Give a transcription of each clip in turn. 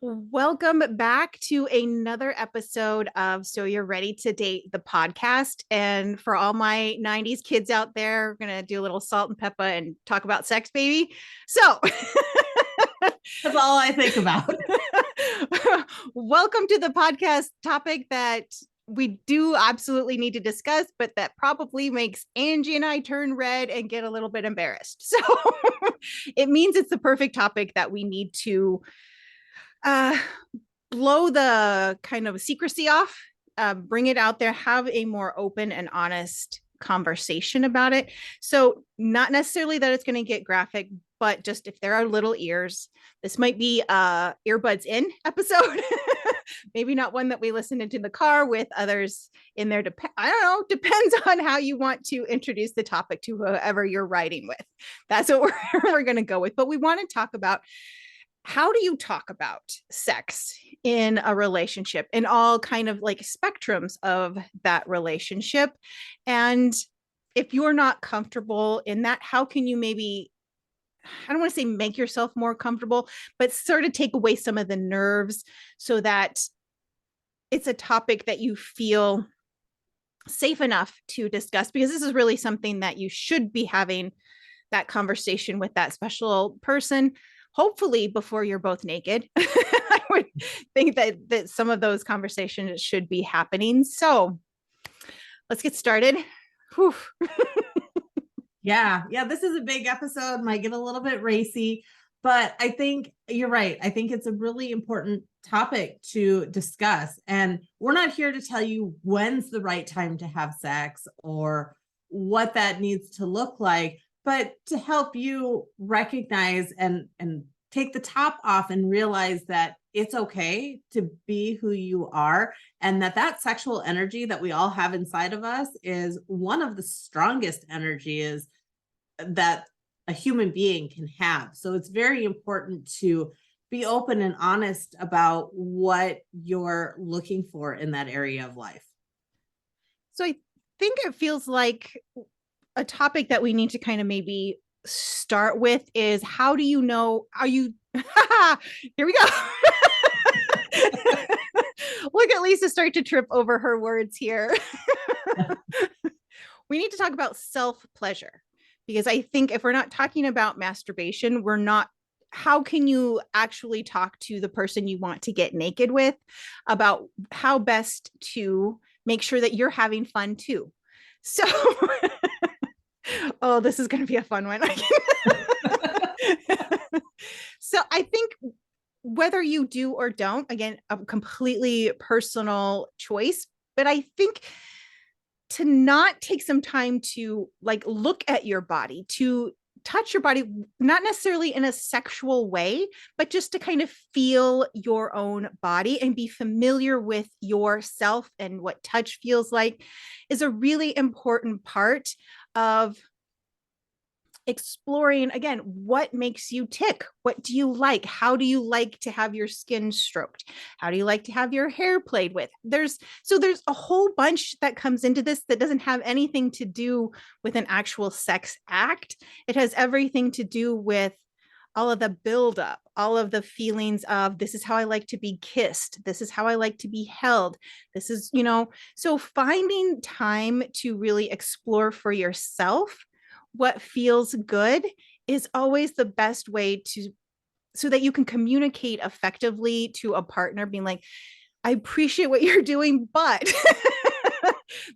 Welcome back to another episode of So You're Ready to Date the podcast. And for all my 90s kids out there, we're going to do a little salt and pepper and talk about sex, baby. So, That's all I think about. welcome to the podcast topic that we do absolutely need to discuss, but that probably makes Angie and I turn red and get a little bit embarrassed. So, it means it's the perfect topic that we need to uh, blow the kind of secrecy off, bring it out there, have a more open and honest conversation about it. So, not necessarily that it's going to get graphic, but just if there are little ears, this might be a earbuds in episode. Maybe not one that we listen into the car with others in there. I don't know. Depends on how you want to introduce the topic to whoever you're riding with. That's what we're going to go with. But we want to talk about how do you talk about sex in a relationship in all kind of like spectrums of that relationship. And if you're not comfortable in that, how can you maybe, I don't want to say make yourself more comfortable, but sort of take away some of the nerves so that it's a topic that you feel safe enough to discuss, because this is really something that you should be having that conversation with that special person, hopefully before you're both naked. I would think that some of those conversations should be happening. So let's get started. Whew. Yeah. This is a big episode. Might get a little bit racy, but I think you're right. I think it's a really important topic to discuss. And we're not here to tell you when's the right time to have sex or what that needs to look like, but to help you recognize and take the top off and realize that it's okay to be who you are, and that sexual energy that we all have inside of us is one of the strongest energies that a human being can have. So it's very important to be open and honest about what you're looking for in that area of life. So I think it feels like a topic that we need to kind of maybe start with is, how do you know, are you here we go. Look at Lisa start to trip over her words here. We need to talk about self-pleasure, because I think if we're not talking about masturbation, we're not, how can you actually talk to the person you want to get naked with about how best to make sure that you're having fun too? So, oh, this is going to be a fun one. So I think whether you do or don't, again, a completely personal choice, but I think to not take some time to like look at your body, to touch your body, not necessarily in a sexual way, but just to kind of feel your own body and be familiar with yourself and what touch feels like, is a really important part of exploring, again, what makes you tick. What do you like? How do you like to have your skin stroked? How do you like to have your hair played with? There's a whole bunch that comes into this that doesn't have anything to do with an actual sex act. It has everything to do with all of the buildup, all of the feelings of, this is how I like to be kissed. This is how I like to be held. This is, so finding time to really explore for yourself what feels good is always the best way to, so that you can communicate effectively to a partner, being like, I appreciate what you're doing, but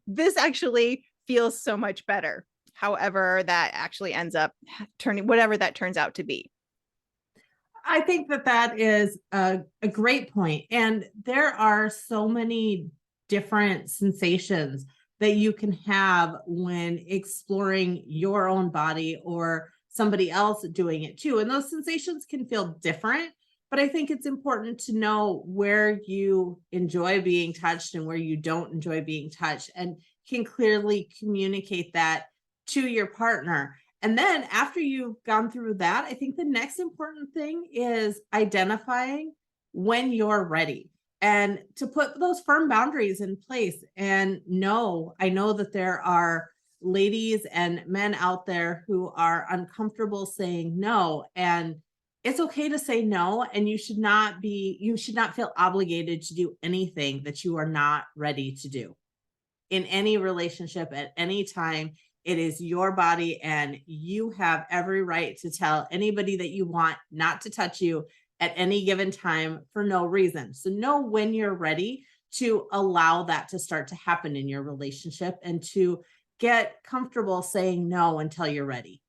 this actually feels so much better. However, that actually ends up turning, whatever that turns out to be. I think that is a great point. And there are so many different sensations that you can have when exploring your own body or somebody else doing it too. And those sensations can feel different, but I think it's important to know where you enjoy being touched and where you don't enjoy being touched, and can clearly communicate that to your partner. And then after you've gone through that, I think the next important thing is identifying when you're ready, and to put those firm boundaries in place. And no, I know that there are ladies and men out there who are uncomfortable saying no. And It's okay to say no, and you should not feel obligated to do anything that you are not ready to do. In any relationship at any time, it is your body, and you have every right to tell anybody that you want not to touch you at any given time for no reason. So know when you're ready to allow that to start to happen in your relationship, and to get comfortable saying no until you're ready.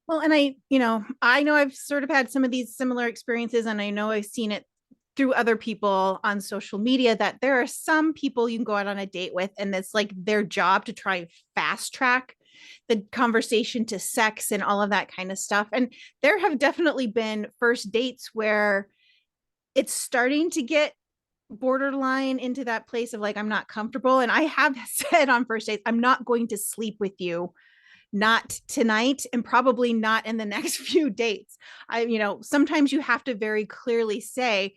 Well, and I know I've sort of had some of these similar experiences, and I know I've seen it through other people on social media that there are some people you can go out on a date with, and it's like their job to try and fast track the conversation to sex and all of that kind of stuff. And there have definitely been first dates where it's starting to get borderline into that place of like, I'm not comfortable. And I have said on first dates, I'm not going to sleep with you, not tonight, and probably not in the next few dates. Sometimes you have to very clearly say,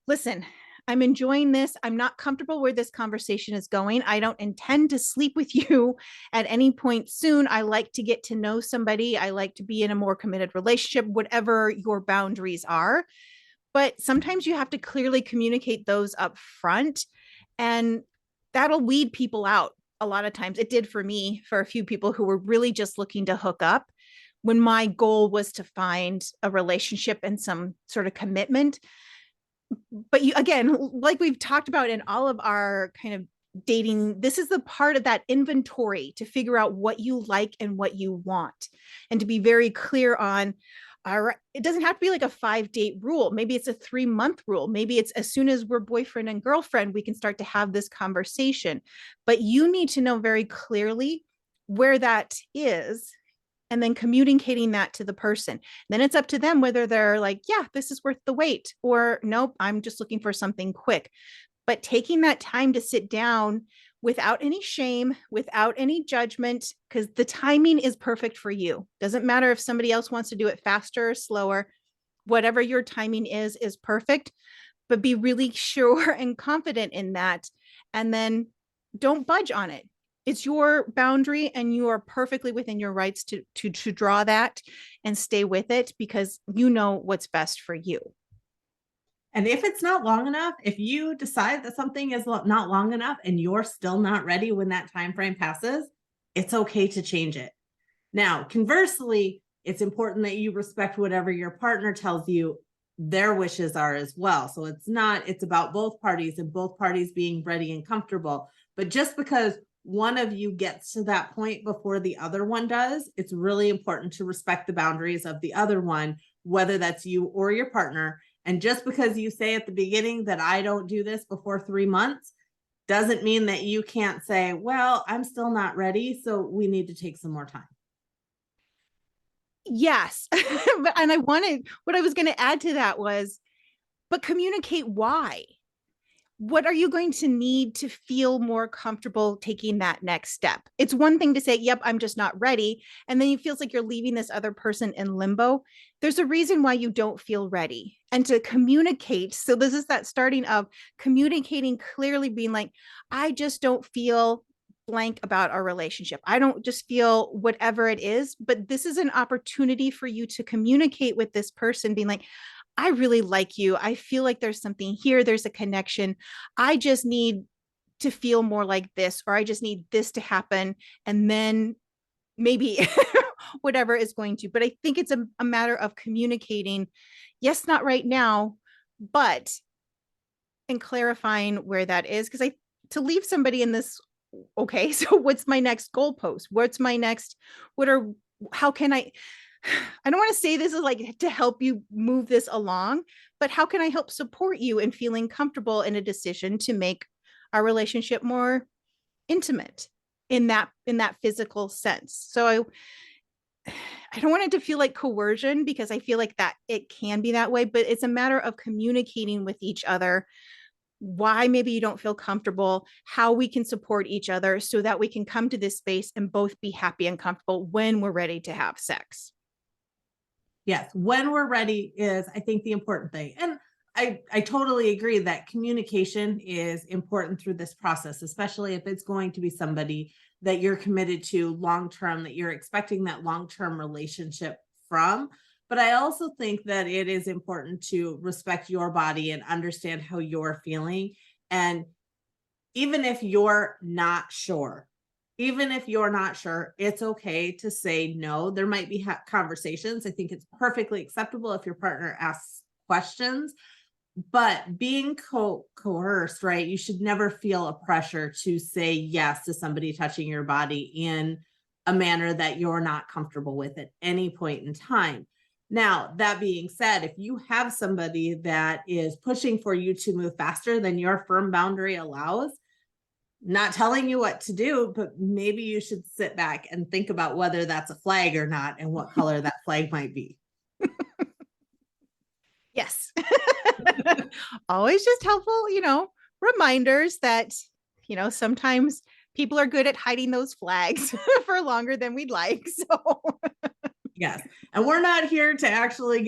listen, I'm enjoying this. I'm not comfortable where this conversation is going. I don't intend to sleep with you at any point soon. I like to get to know somebody. I like to be in a more committed relationship, whatever your boundaries are. But sometimes you have to clearly communicate those up front, and that'll weed people out. A lot of times it did for me, for a few people who were really just looking to hook up, when my goal was to find a relationship and some sort of commitment. But you, again, like we've talked about in all of our kind of dating, this is the part of that inventory to figure out what you like and what you want, and to be very clear on, all right, it doesn't have to be like a 5 date rule. Maybe it's a 3 month rule. Maybe it's as soon as we're boyfriend and girlfriend, we can start to have this conversation. But you need to know very clearly where that is, and then communicating that to the person. Then it's up to them whether they're like, yeah, this is worth the wait, or nope, I'm just looking for something quick. But taking that time to sit down without any shame, without any judgment, because the timing is perfect for you. Doesn't matter if somebody else wants to do it faster or slower. Whatever your timing is perfect. But be really sure and confident in that. And then don't budge on it. It's your boundary, and you are perfectly within your rights to draw that and stay with it, because you know what's best for you. And if it's not long enough, if you decide that something is not long enough and you're still not ready when that time frame passes, it's okay to change it. Now, conversely, it's important that you respect whatever your partner tells you their wishes are as well. So it's about both parties, and both parties being ready and comfortable. But just because one of you gets to that point before the other one does, it's really important to respect the boundaries of the other one, whether that's you or your partner. And just because you say at the beginning that I don't do this before 3 months doesn't mean that you can't say, well, I'm still not ready, so we need to take some more time. Yes. And what I was going to add to that was, but communicate why. What are you going to need to feel more comfortable taking that next step? It's one thing to say, yep, I'm just not ready. And then it feels like you're leaving this other person in limbo. There's a reason why you don't feel ready. And to communicate. So this is that starting of communicating clearly, being like, I just don't feel blank about our relationship. I don't just feel whatever it is, but this is an opportunity for you to communicate with this person, being like, I really like you. I feel like there's something here. There's a connection. I just need to feel more like this, or I just need this to happen. And then maybe whatever is going to. But I think it's a matter of communicating, yes, not right now, but and clarifying where that is. Because to leave somebody in this, okay, so what's my next goalpost? What's my next, how can I don't want to say this is like to help you move this along, but how can I help support you in feeling comfortable in a decision to make our relationship more intimate in that physical sense? So I don't want it to feel like coercion, because I feel like that it can be that way, but it's a matter of communicating with each other why maybe you don't feel comfortable, how we can support each other so that we can come to this space and both be happy and comfortable when we're ready to have sex. Yes, when we're ready is, I think, the important thing. And I totally agree that communication is important through this process, especially if it's going to be somebody that you're committed to long term, that you're expecting that long term relationship from. But I also think that it is important to respect your body and understand how you're feeling. And even if you're not sure, it's okay to say no. There might be conversations. I think it's perfectly acceptable if your partner asks questions, but being coerced, right? You should never feel a pressure to say yes to somebody touching your body in a manner that you're not comfortable with at any point in time. Now, that being said, if you have somebody that is pushing for you to move faster than your firm boundary allows, not telling you what to do, but maybe you should sit back and think about whether that's a flag or not and what color that flag might be. Yes. Always just helpful, reminders that, sometimes people are good at hiding those flags for longer than we'd like. So yes. And we're not here to actually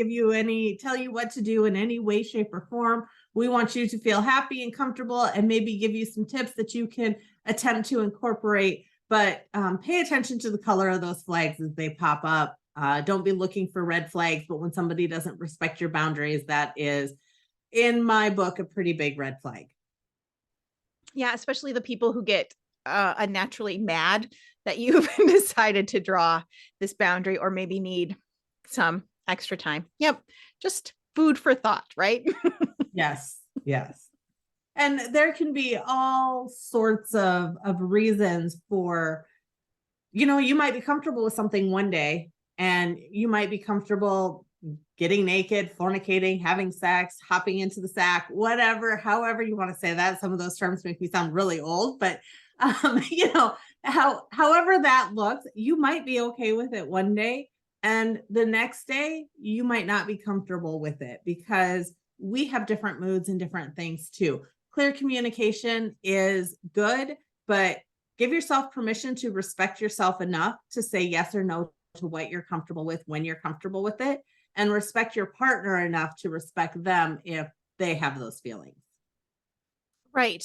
tell you what to do in any way, shape, or form. We want you to feel happy and comfortable and maybe give you some tips that you can attempt to incorporate, but pay attention to the color of those flags as they pop up. Don't be looking for red flags, but when somebody doesn't respect your boundaries, that is, in my book, a pretty big red flag. yeah, especially the people who get unnaturally mad that you've decided to draw this boundary or maybe need some extra time. Yep. Just food for thought, right? Yes. Yes. And there can be all sorts of reasons for, you might be comfortable with something one day and you might be comfortable getting naked, fornicating, having sex, hopping into the sack, whatever, however you want to say that. Some of those terms make me sound really old, but however that looks, you might be okay with it one day. And the next day, you might not be comfortable with it because we have different moods and different things too. Clear communication is good, but give yourself permission to respect yourself enough to say yes or no to what you're comfortable with when you're comfortable with it, and respect your partner enough to respect them if they have those feelings. Right.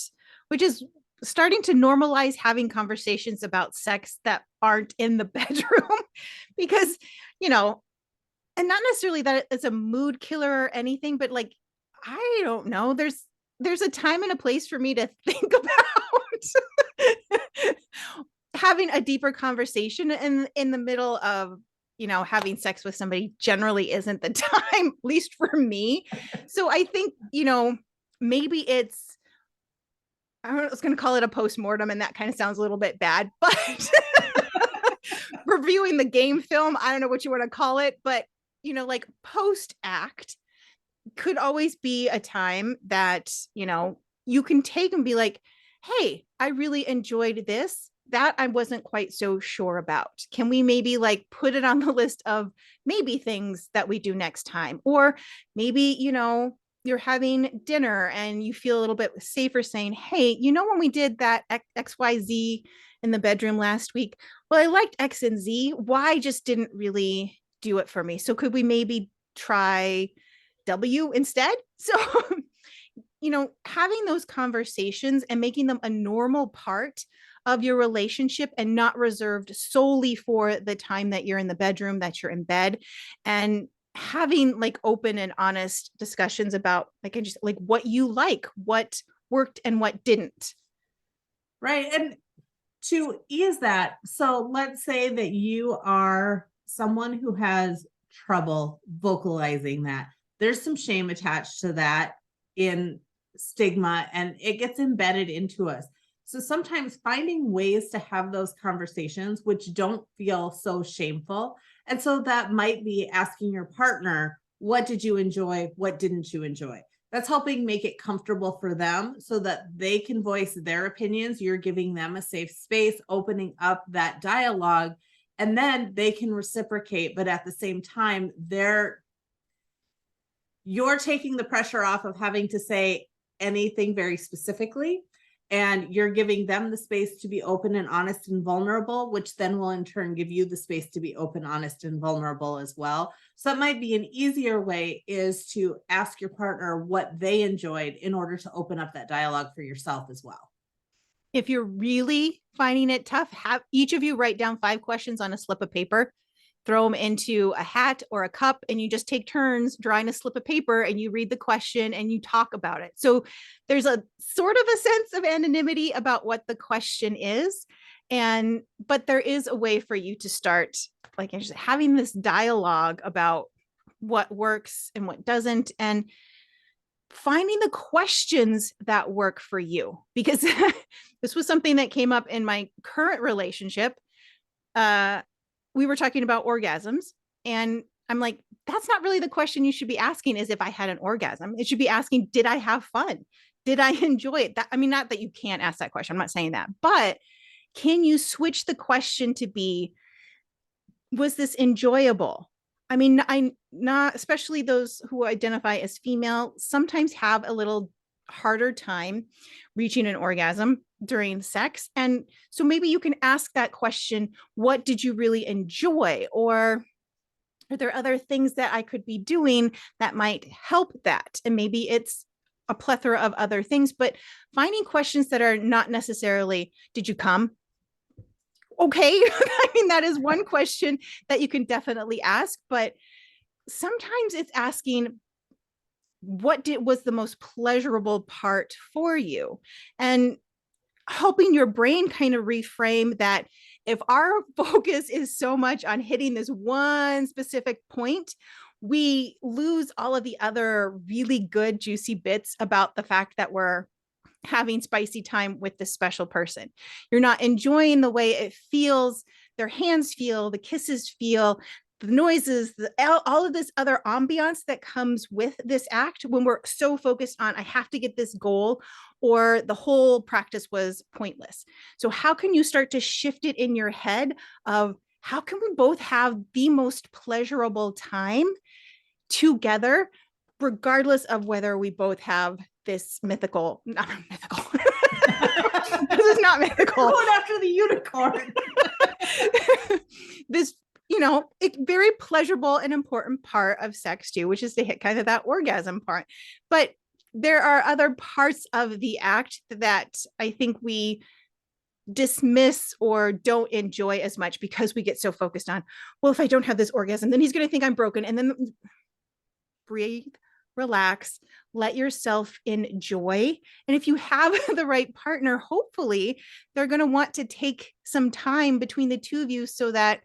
Which is starting to normalize having conversations about sex that aren't in the bedroom because, and not necessarily that it's a mood killer or anything, but like, I don't know, there's a time and a place for me to think about having a deeper conversation in the middle of, having sex with somebody generally isn't the time, at least for me. So I think, maybe it's, I was going to call it a postmortem, and that kind of sounds a little bit bad, but reviewing the game film, I don't know what you want to call it, but like post act could always be a time that, you can take and be like, hey, I really enjoyed this. That I wasn't quite so sure about. Can we maybe like put it on the list of maybe things that we do next time? Or maybe, you're having dinner and you feel a little bit safer saying, hey, when we did that XYZ in the bedroom last week, well, I liked X and Z. Y just didn't really do it for me. So could we maybe try W instead? So, having those conversations and making them a normal part of your relationship and not reserved solely for the time that you're in the bedroom, that you're in bed, and having like open and honest discussions about like what you like, what worked and what didn't. Right. And to ease that, so let's say that you are someone who has trouble vocalizing that. There's some shame attached to that in stigma, and it gets embedded into us. So sometimes finding ways to have those conversations which don't feel so shameful. And so that might be asking your partner, what did you enjoy? What didn't you enjoy? That's helping make it comfortable for them so that they can voice their opinions. You're giving them a safe space, opening up that dialogue, and then they can reciprocate. But at the same time, you're taking the pressure off of having to say anything very specifically, and you're giving them the space to be open and honest and vulnerable, which then will in turn give you the space to be open, honest, and vulnerable as well. So that might be an easier way, is to ask your partner what they enjoyed in order to open up that dialogue for yourself as well. If you're really finding it tough, have each of you write down 5 questions on a slip of paper throw them into a hat or a cup, and you just take turns drawing a slip of paper and you read the question and you talk about it. So there's a sort of a sense of anonymity about what the question is. But there is a way for you to start, like, just having this dialogue about what works and what doesn't, and finding the questions that work for you. Because this was something that came up in my current relationship. We were talking about orgasms, and I'm like, that's not really the question you should be asking, is if I had an orgasm. It should be asking, did I have fun? Did I enjoy it? I mean, not that you can't ask that question. I'm not saying that, but can you switch the question to be, was this enjoyable? I mean, I not, especially those who identify as female, sometimes have a little harder time reaching an orgasm during sex. And so maybe you can ask that question, what did you really enjoy? Or are there other things that I could be doing that might help that? And maybe it's a plethora of other things, but finding questions that are not necessarily, did you come? Okay. I mean, that is one question that you can definitely ask, but sometimes it's asking, what was the most pleasurable part for you? And helping your brain kind of reframe that, if our focus is so much on hitting this one specific point, we lose all of the other really good, juicy bits about the fact that we're having spicy time with this special person. You're not enjoying the way it feels, their hands feel, the kisses feel, the noises, all of this other ambiance that comes with this act, when we're so focused on, I have to get this goal, or the whole practice was pointless. So how can you start to shift it in your head of, how can we both have the most pleasurable time together, regardless of whether we both have this mythical, not mythical. This is not mythical. Going after the unicorn. This, very pleasurable and important part of sex too, which is to hit kind of that orgasm part. But there are other parts of the act that I think we dismiss or don't enjoy as much, because we get so focused on, well, if I don't have this orgasm, then he's going to think I'm broken. And then breathe, relax, let yourself enjoy. And if you have the right partner, hopefully they're going to want to take some time between the two of you so that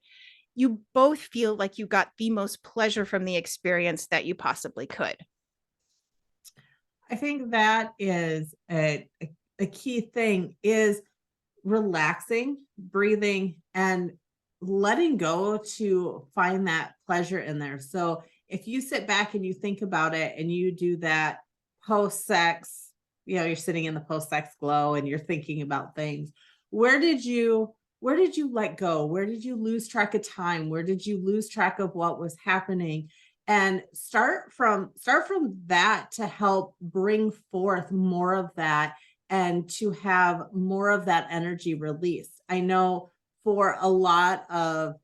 you both feel like you got the most pleasure from the experience that you possibly could. I think that is a key thing, is relaxing, breathing, and letting go to find that pleasure in there. So if you sit back and you think about it and you do that post-sex, you're sitting in the post-sex glow and you're thinking about things. Where did you let go? Where did you lose track of time? Where did you lose track of what was happening? And start from that to help bring forth more of that and to have more of that energy release. I know for a lot of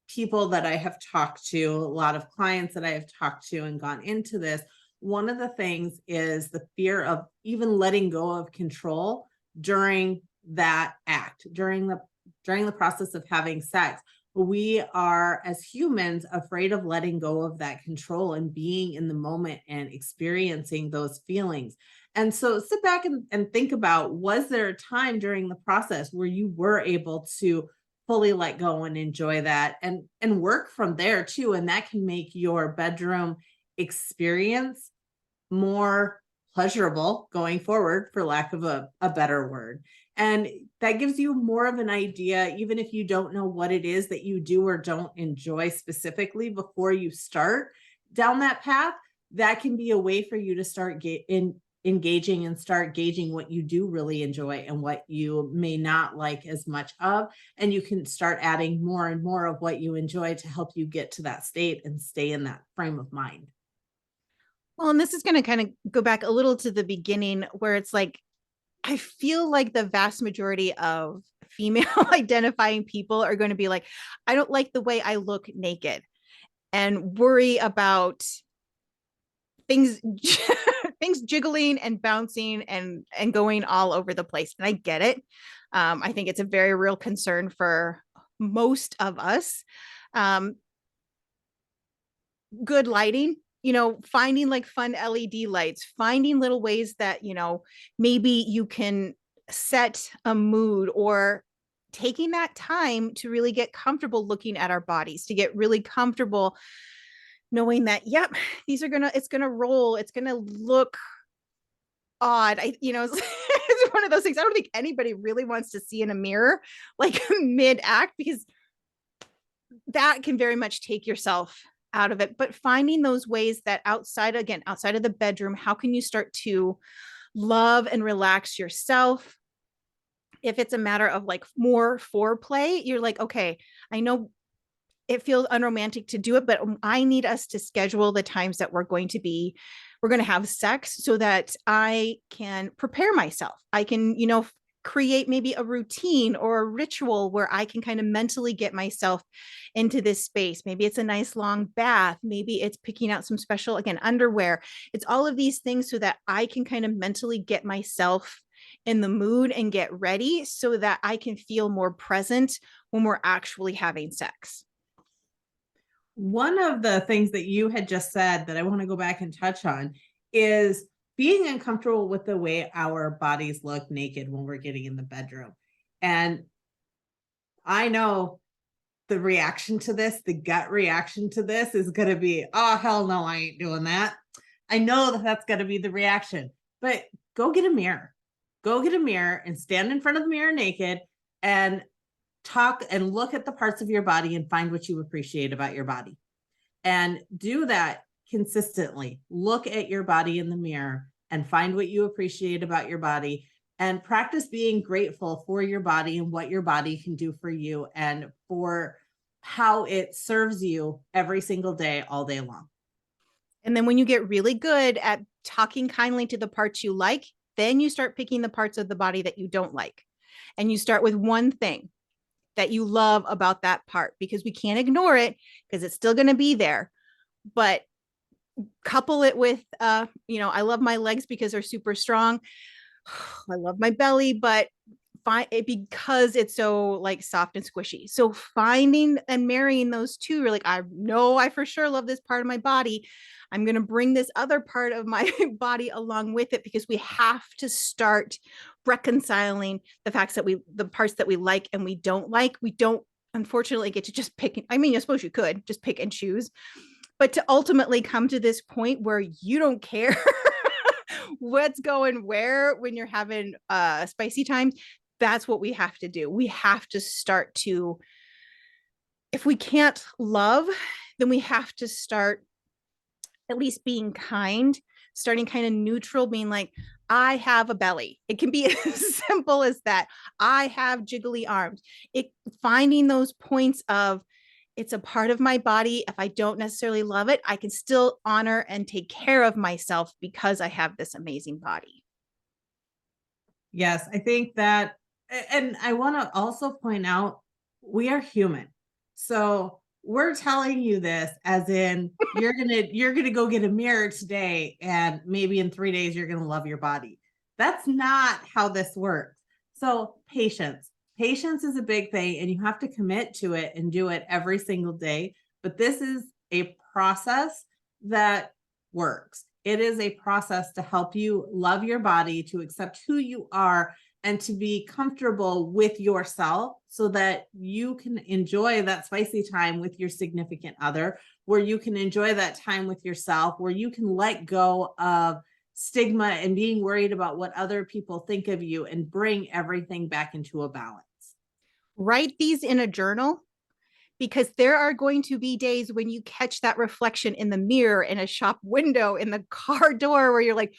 people that I have talked to, a lot of clients that I have talked to and gone into this, one of the things is the fear of even letting go of control during that act, during the process of having sex. We are, as humans, afraid of letting go of that control and being in the moment and experiencing those feelings. And so sit back and think about, was there a time during the process where you were able to fully let go and enjoy that, and work from there too? And that can make your bedroom experience more pleasurable going forward, for lack of a better word. And that gives you more of an idea, even if you don't know what it is that you do or don't enjoy specifically before you start down that path. That can be a way for you to start engaging and start gauging what you do really enjoy and what you may not like as much of. And you can start adding more and more of what you enjoy to help you get to that state and stay in that frame of mind. Well, and this is going to kind of go back a little to the beginning, where it's like, I feel like the vast majority of female identifying people are going to be like, I don't like the way I look naked, and worry about things things jiggling and bouncing and going all over the place. And I get it. I think it's a very real concern for most of us. good lighting, finding like fun LED lights, finding little ways that, maybe you can set a mood, or taking that time to really get comfortable looking at our bodies, to get really comfortable knowing that, yep, it's gonna roll, it's gonna look odd. It's one of those things I don't think anybody really wants to see in a mirror, like mid act, because that can very much take yourself out of it. But finding those ways that outside of the bedroom, how can you start to love and relax yourself? If it's a matter of like more foreplay, you're like, okay, I know it feels unromantic to do it, but I need us to schedule the times that we're going to have sex, so that I can prepare myself. I can, create maybe a routine or a ritual where I can kind of mentally get myself into this space. Maybe it's a nice long bath. Maybe it's picking out some special, again, underwear. It's all of these things so that I can kind of mentally get myself in the mood and get ready, so that I can feel more present when we're actually having sex. One of the things that you had just said that I want to go back and touch on is being uncomfortable with the way our bodies look naked when we're getting in the bedroom. And I know the reaction to this, the gut reaction to this is going to be, oh, hell no, I ain't doing that. I know that that's going to be the reaction, but go get a mirror. Go get a mirror and stand in front of the mirror naked and talk and look at the parts of your body and find what you appreciate about your body. And do that consistently. Look at your body in the mirror and find what you appreciate about your body, and practice being grateful for your body and what your body can do for you and for how it serves you every single day, all day long. And then when you get really good at talking kindly to the parts you like, then you start picking the parts of the body that you don't like. And you start with one thing that you love about that part, because we can't ignore it, because it's still going to be there. But couple it with, I love my legs because they're super strong. I love my belly, but because it's so like soft and squishy. So finding and marrying those two, you're like, I know I for sure love this part of my body. I'm going to bring this other part of my body along with it, because we have to start reconciling the parts that we like and we don't like. We don't unfortunately get to just pick. I mean, I suppose you could just pick and choose, but to ultimately come to this point where you don't care what's going where when you're having spicy times, that's what we have to do. We have to start to, if we can't love, then we have to start at least being kind, starting kind of neutral, being like, I have a belly. It can be as simple as that. I have jiggly arms. Finding those points of, it's a part of my body. If I don't necessarily love it, I can still honor and take care of myself because I have this amazing body. Yes, I think that, and I want to also point out, we are human. So we're telling you this as in you're gonna go get a mirror today, and maybe in 3 days you're gonna love your body. That's not how this works. So patience is a big thing, and you have to commit to it and do it every single day. But this is a process that works. It is a process to help you love your body, to accept who you are, and to be comfortable with yourself, so that you can enjoy that spicy time with your significant other, where you can enjoy that time with yourself, where you can let go of stigma and being worried about what other people think of you, and bring everything back into a balance. Write these in a journal, because there are going to be days when you catch that reflection in the mirror, in a shop window, in the car door, where you're like,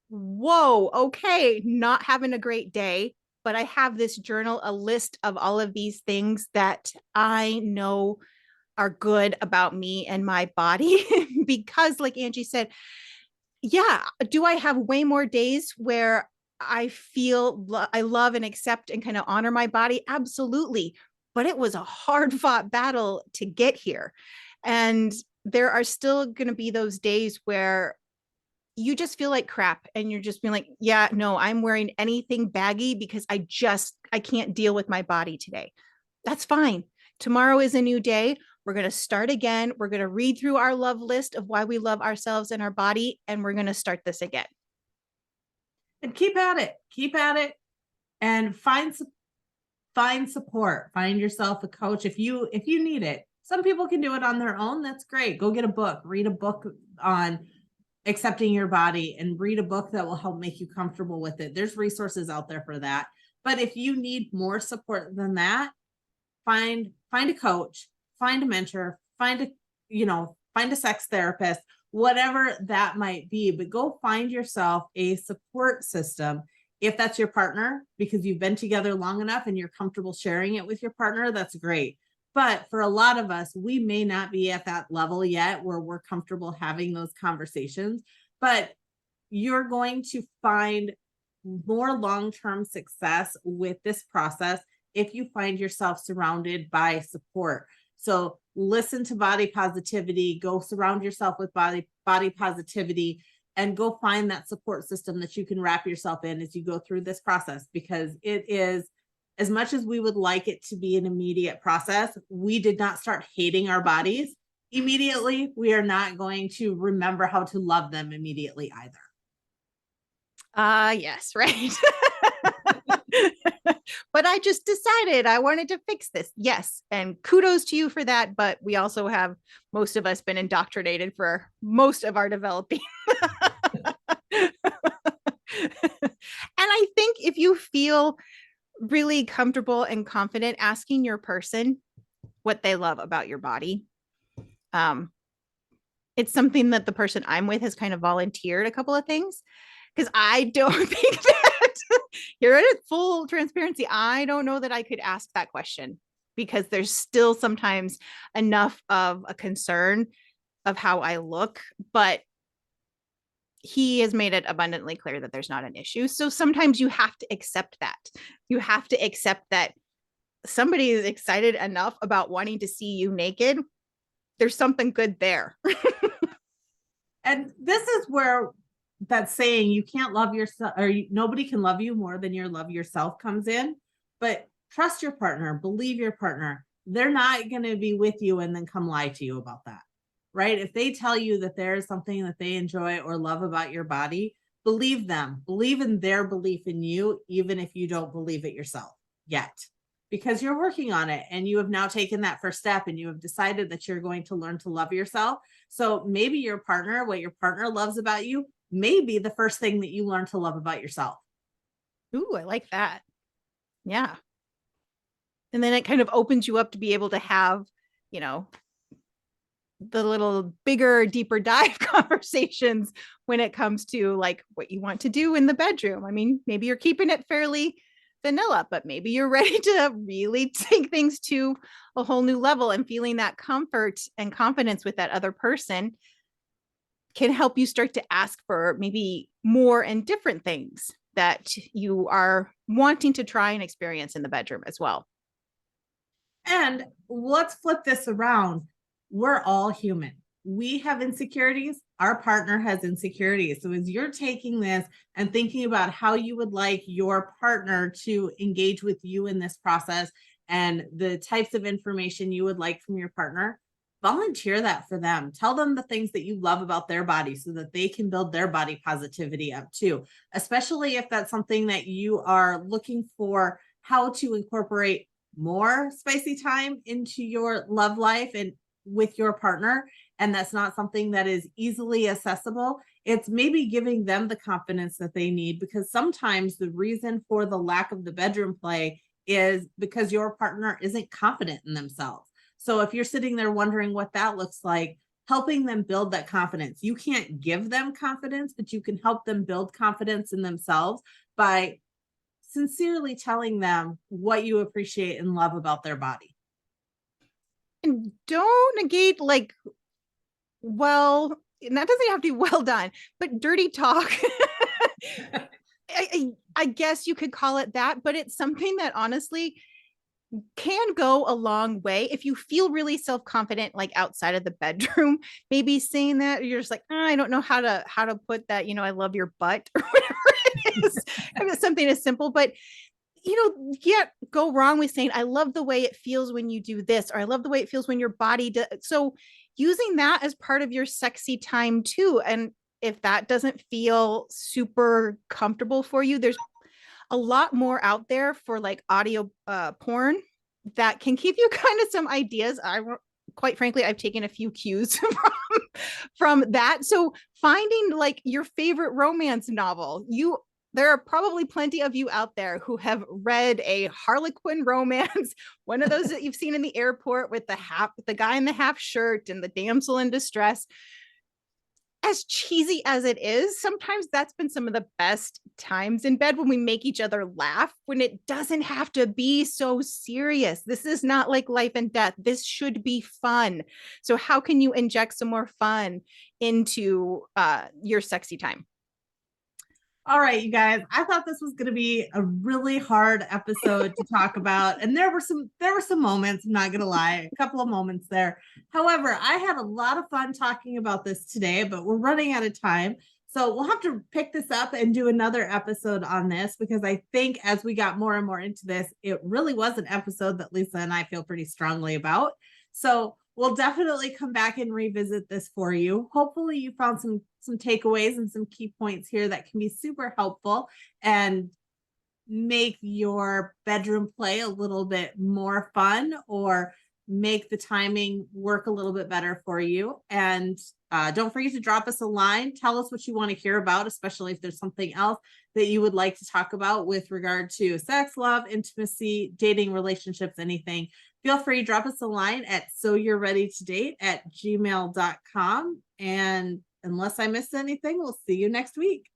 whoa, okay, not having a great day. But I have this journal, a list of all of these things that I know are good about me and my body. Because, like Angie said, yeah, do I have way more days where I feel I love and accept and kind of honor my body? Absolutely. But it was a hard fought battle to get here. And there are still going to be those days where you just feel like crap, and you're just being like, yeah, no, I'm wearing anything baggy because I can't deal with my body today. That's fine. Tomorrow is a new day. We're going to start again. We're going to read through our love list of why we love ourselves and our body, and we're going to start this again. And keep at it, and find support. Find yourself a coach if you need it. Some people can do it on their own. That's great. Go get a book, read a book on accepting your body, and read a book that will help make you comfortable with it. There's resources out there for that. But if you need more support than that, find a coach, find a mentor, find a sex therapist, whatever that might be. But go find yourself a support system. If that's your partner, because you've been together long enough and you're comfortable sharing it with your partner, that's great. But for a lot of us, we may not be at that level yet where we're comfortable having those conversations, but you're going to find more long-term success with this process if you find yourself surrounded by support. So listen to body positivity, go surround yourself with body positivity, and go find that support system that you can wrap yourself in as you go through this process, because it is, as much as we would like it to be an immediate process, we did not start hating our bodies immediately. We are not going to remember how to love them immediately either. Yes, right. But I just decided I wanted to fix this. Yes. And kudos to you for that. But we also have, most of us, been indoctrinated for most of our developing. And I think if you feel really comfortable and confident asking your person what they love about your body, it's something that the person I'm with has kind of volunteered a couple of things, because I don't think that here at full transparency, I don't know that I could ask that question, because there's still sometimes enough of a concern of how I look, but he has made it abundantly clear that there's not an issue. So sometimes you have to accept that. You have to accept that somebody is excited enough about wanting to see you naked. There's something good there. And this is where that saying, you can't love yourself, or nobody can love you more than you love yourself, comes in. But trust your partner, believe your partner. They're not going to be with you and then come lie to you about that, right? If they tell you that there is something that they enjoy or love about your body, believe them, believe in their belief in you, even if you don't believe it yourself yet, because you're working on it and you have now taken that first step and you have decided that you're going to learn to love yourself. So maybe your partner, what your partner loves about you, may be the first thing that you learn to love about yourself. Ooh, I like that. Yeah. And then it kind of opens you up to be able to have, the little bigger, deeper dive conversations when it comes to like what you want to do in the bedroom. I mean, maybe you're keeping it fairly vanilla, but maybe you're ready to really take things to a whole new level, and feeling that comfort and confidence with that other person can help you start to ask for maybe more and different things that you are wanting to try and experience in the bedroom as well. And let's flip this around. We're all human. We have insecurities. Our partner has insecurities. So as you're taking this and thinking about how you would like your partner to engage with you in this process and the types of information you would like from your partner, volunteer that for them. Tell them the things that you love about their body so that they can build their body positivity up too, especially if that's something that you are looking for, how to incorporate more spicy time into your love life and with your partner, and that's not something that is easily accessible. It's maybe giving them the confidence that they need, because sometimes the reason for the lack of the bedroom play is because your partner isn't confident in themselves. So if you're sitting there wondering what that looks like, helping them build that confidence. You can't give them confidence, but you can help them build confidence in themselves by sincerely telling them what you appreciate and love about their body. And don't negate, like, well, and that doesn't have to be well done, but dirty talk. I guess you could call it that, but it's something that honestly can go a long way. If you feel really self-confident, like outside of the bedroom, maybe saying that, you're just like, I don't know how to put that, I love your butt or whatever it is. I mean, something as simple, but yet go wrong with saying, I love the way it feels when you do this, or I love the way it feels when your body does. So using that as part of your sexy time too. And if that doesn't feel super comfortable for you, there's a lot more out there for like audio porn that can give you kind of some ideas. Quite frankly, I've taken a few cues from that. So finding like your favorite romance novel, there are probably plenty of you out there who have read a Harlequin romance, one of those that you've seen in the airport with the guy in the half shirt and the damsel in distress. As cheesy as it is, sometimes that's been some of the best times in bed, when we make each other laugh, when it doesn't have to be so serious. This is not like life and death. This should be fun. So how can you inject some more fun into your sexy time? All right, you guys. I thought this was going to be a really hard episode to talk about, and there were some moments, I'm not going to lie, a couple of moments there. However, I had a lot of fun talking about this today, but we're running out of time. So we'll have to pick this up and do another episode on this, because I think as we got more and more into this, it really was an episode that Lisa and I feel pretty strongly about. So we'll definitely come back and revisit this for you. Hopefully you found some takeaways and some key points here that can be super helpful and make your bedroom play a little bit more fun, or make the timing work a little bit better for you. And don't forget to drop us a line. Tell us what you want to hear about, especially if there's something else that you would like to talk about with regard to sex, love, intimacy, dating, relationships, anything. Feel free to drop us a line at soyou'rereadytodate@gmail.com. And unless I missed anything, we'll see you next week.